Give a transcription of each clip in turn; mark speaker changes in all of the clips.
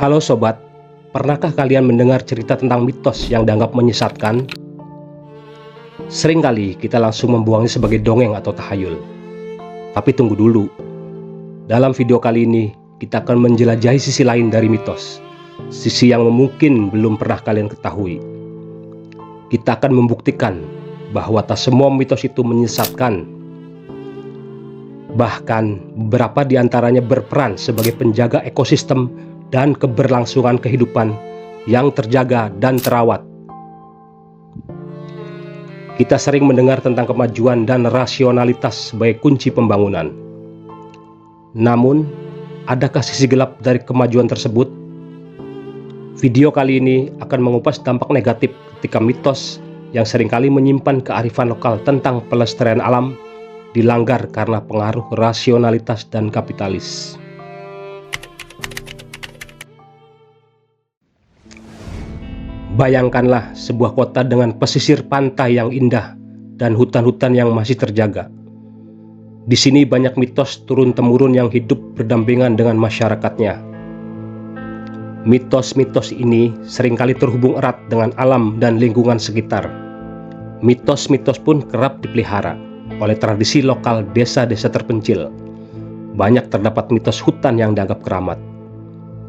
Speaker 1: Halo sobat, pernahkah kalian mendengar cerita tentang mitos yang dianggap menyesatkan? Seringkali kita langsung membuangnya sebagai dongeng atau tahayul. Tapi tunggu dulu. Dalam video kali ini, kita akan menjelajahi sisi lain dari mitos. Sisi yang mungkin belum pernah kalian ketahui. Kita akan membuktikan bahwa tak semua mitos itu menyesatkan. Bahkan, beberapa di antaranya berperan sebagai penjaga ekosistem dan keberlangsungan kehidupan yang terjaga dan terawat. Kita sering mendengar tentang kemajuan dan rasionalitas sebagai kunci pembangunan. Namun, adakah sisi gelap dari kemajuan tersebut? Video kali ini akan mengupas dampak negatif ketika mitos yang seringkali menyimpan kearifan lokal tentang pelestarian alam dilanggar karena pengaruh rasionalitas dan kapitalis. Bayangkanlah sebuah kota dengan pesisir pantai yang indah dan hutan-hutan yang masih terjaga. Di sini banyak mitos turun-temurun yang hidup berdampingan dengan masyarakatnya. Mitos-mitos ini seringkali terhubung erat dengan alam dan lingkungan sekitar. Mitos-mitos pun kerap dipelihara oleh tradisi lokal desa-desa terpencil. Banyak terdapat mitos hutan yang dianggap keramat.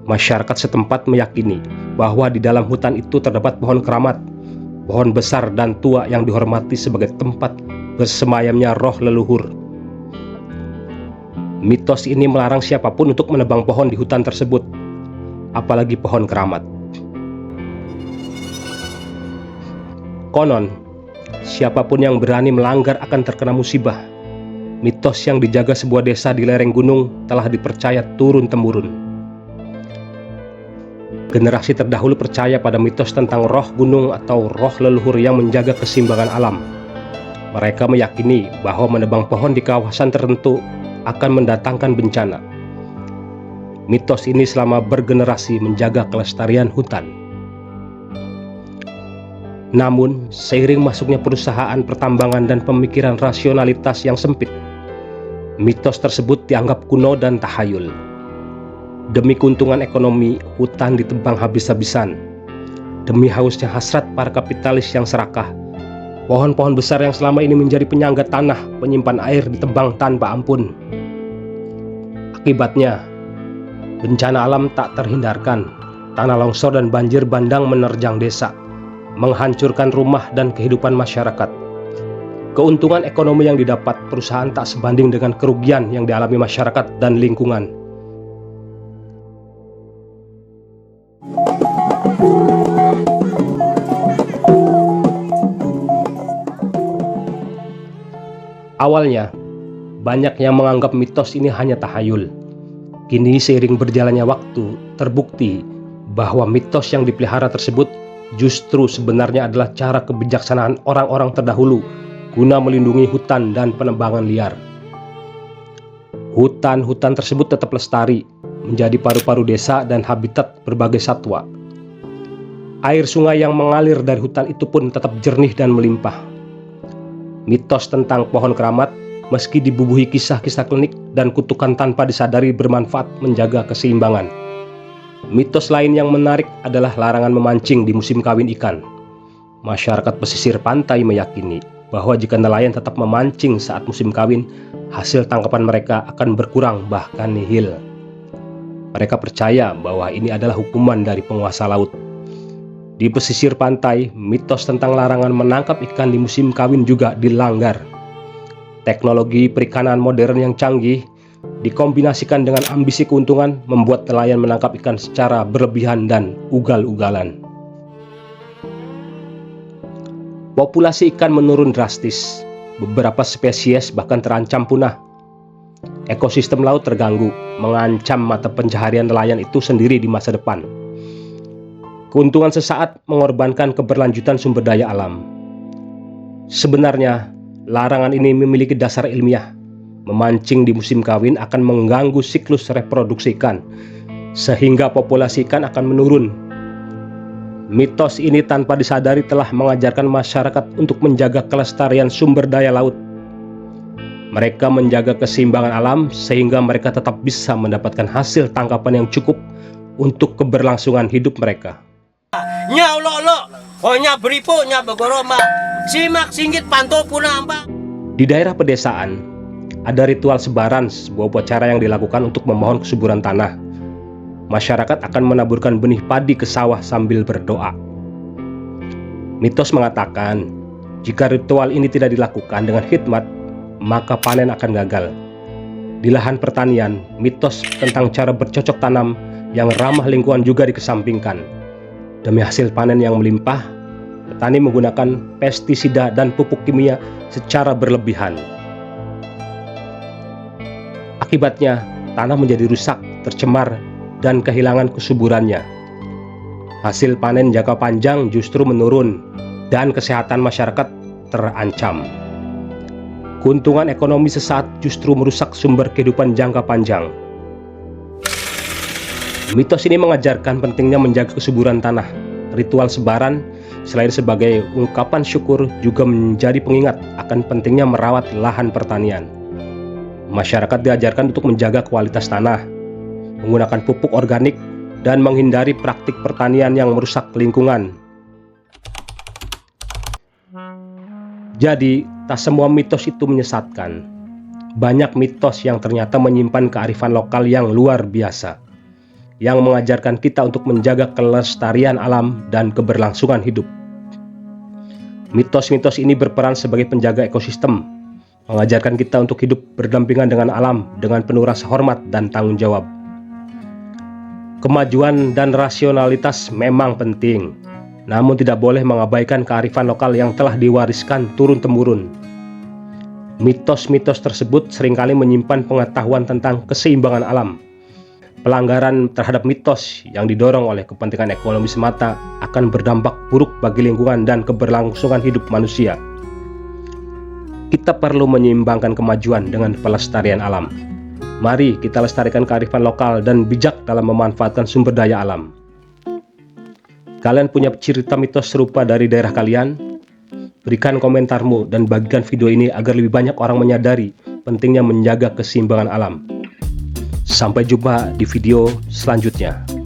Speaker 1: Masyarakat setempat meyakini bahwa di dalam hutan itu terdapat pohon keramat, pohon besar dan tua yang dihormati sebagai tempat bersemayamnya roh leluhur. Mitos ini melarang siapapun untuk menebang pohon di hutan tersebut, apalagi pohon keramat. Konon, siapapun yang berani melanggar akan terkena musibah. Mitos yang dijaga sebuah desa di lereng gunung telah dipercaya turun-temurun. Generasi terdahulu percaya pada mitos tentang roh gunung atau roh leluhur yang menjaga keseimbangan alam. Mereka meyakini bahwa menebang pohon di kawasan tertentu akan mendatangkan bencana. Mitos ini selama bergenerasi menjaga kelestarian hutan. Namun, seiring masuknya perusahaan pertambangan dan pemikiran rasionalitas yang sempit, mitos tersebut dianggap kuno dan tahayul. Demi keuntungan ekonomi, hutan ditebang habis-habisan. Demi hausnya hasrat para kapitalis yang serakah, pohon-pohon besar yang selama ini menjadi penyangga tanah, penyimpan air ditebang tanpa ampun. Akibatnya, bencana alam tak terhindarkan. Tanah longsor dan banjir bandang menerjang desa, menghancurkan rumah dan kehidupan masyarakat. Keuntungan ekonomi yang didapat perusahaan tak sebanding dengan kerugian yang dialami masyarakat dan lingkungan. Awalnya, banyak yang menganggap mitos ini hanya tahayul. Kini seiring berjalannya waktu, terbukti bahwa mitos yang dipelihara tersebut justru sebenarnya adalah cara kebijaksanaan orang-orang terdahulu guna melindungi hutan dan penebangan liar. Hutan-hutan tersebut tetap lestari, menjadi paru-paru desa dan habitat berbagai satwa. Air sungai yang mengalir dari hutan itu pun tetap jernih dan melimpah. Mitos tentang pohon keramat, meski dibubuhi kisah-kisah klinik dan kutukan tanpa disadari, bermanfaat menjaga keseimbangan. Mitos lain yang menarik adalah larangan memancing di musim kawin ikan. Masyarakat pesisir pantai meyakini bahwa jika nelayan tetap memancing saat musim kawin, hasil tangkapan mereka akan berkurang bahkan nihil. Mereka percaya bahwa ini adalah hukuman dari penguasa laut. Di pesisir pantai, mitos tentang larangan menangkap ikan di musim kawin juga dilanggar. Teknologi perikanan modern yang canggih dikombinasikan dengan ambisi keuntungan membuat nelayan menangkap ikan secara berlebihan dan ugal-ugalan. Populasi ikan menurun drastis. Beberapa spesies bahkan terancam punah. Ekosistem laut terganggu, mengancam mata pencaharian nelayan itu sendiri di masa depan. Keuntungan sesaat mengorbankan keberlanjutan sumber daya alam. Sebenarnya, larangan ini memiliki dasar ilmiah. Memancing di musim kawin akan mengganggu siklus reproduksi ikan, sehingga populasi ikan akan menurun. Mitos ini tanpa disadari telah mengajarkan masyarakat untuk menjaga kelestarian sumber daya laut. Mereka menjaga keseimbangan alam sehingga mereka tetap bisa mendapatkan hasil tangkapan yang cukup untuk keberlangsungan hidup mereka.
Speaker 2: Nya ulo-ulo, nya beripo, nya begoroma, simak singgit panto puna ambang.
Speaker 1: Di daerah pedesaan, ada ritual sebaran, sebuah upacara yang dilakukan untuk memohon kesuburan tanah. Masyarakat akan menaburkan benih padi ke sawah sambil berdoa. Mitos mengatakan, jika ritual ini tidak dilakukan dengan hikmat, maka panen akan gagal. Di lahan pertanian, mitos tentang cara bercocok tanam yang ramah lingkungan juga dikesampingkan. Demi hasil panen yang melimpah, petani menggunakan pestisida dan pupuk kimia secara berlebihan. Akibatnya, tanah menjadi rusak, tercemar, dan kehilangan kesuburannya. Hasil panen jangka panjang justru menurun, dan kesehatan masyarakat terancam. Keuntungan ekonomi sesaat justru merusak sumber kehidupan jangka panjang. Mitos ini mengajarkan pentingnya menjaga kesuburan tanah. Ritual sebaran, selain sebagai ungkapan syukur, juga menjadi pengingat akan pentingnya merawat lahan pertanian. Masyarakat diajarkan untuk menjaga kualitas tanah, menggunakan pupuk organik, dan menghindari praktik pertanian yang merusak lingkungan. Jadi, tak semua mitos itu menyesatkan. Banyak mitos yang ternyata menyimpan kearifan lokal yang luar biasa, yang mengajarkan kita untuk menjaga kelestarian alam dan keberlangsungan hidup. Mitos-mitos ini berperan sebagai penjaga ekosistem, mengajarkan kita untuk hidup berdampingan dengan alam dengan penuh rasa hormat dan tanggung jawab. Kemajuan dan rasionalitas memang penting, namun tidak boleh mengabaikan kearifan lokal yang telah diwariskan turun-temurun. Mitos-mitos tersebut seringkali menyimpan pengetahuan tentang keseimbangan alam. Pelanggaran terhadap mitos yang didorong oleh kepentingan ekonomi semata akan berdampak buruk bagi lingkungan dan keberlangsungan hidup manusia. Kita perlu menyeimbangkan kemajuan dengan pelestarian alam. Mari kita lestarikan kearifan lokal dan bijak dalam memanfaatkan sumber daya alam. Kalian punya cerita mitos serupa dari daerah kalian? Berikan komentarmu dan bagikan video ini agar lebih banyak orang menyadari pentingnya menjaga keseimbangan alam. Sampai jumpa di video selanjutnya.